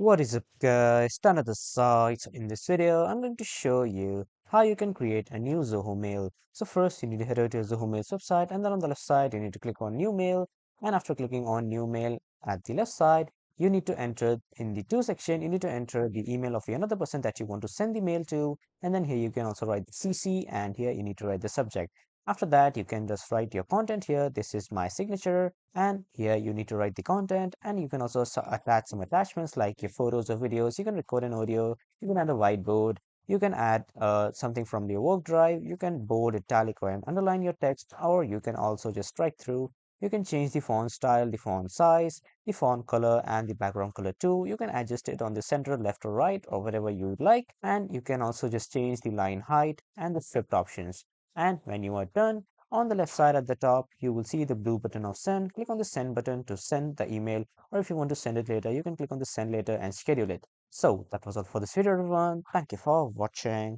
What is up guys, to another site. In this video, I'm going to show you how you can create a new Zoho Mail. So first you need to head over to your Zoho Mail's website, and then on the left side you need to click on New Mail, and after clicking on New Mail at the left side, you need to enter in the to section, you need to enter the email of another person that you want to send the mail to, and then here you can also write the CC, and here you need to write the subject. After that, you can just write your content here. This is my signature, and here you need to write the content, and you can also attach some attachments like your photos or videos. You can record an audio, you can add a whiteboard, you can add something from your work drive, you can bold, italic, or underline your text, or you can also just strike through. You can change the font style, the font size, the font color, and the background color too. You can adjust it on the center, left, or right, or whatever you would like, and you can also just change the line height and the script options. And when you are done, on the left side at the top, you will see the blue button of send. Click on the send button to send the email, or if you want to send it later, you can click on the send later and schedule it. So that was all for this video, everyone. Thank you for watching.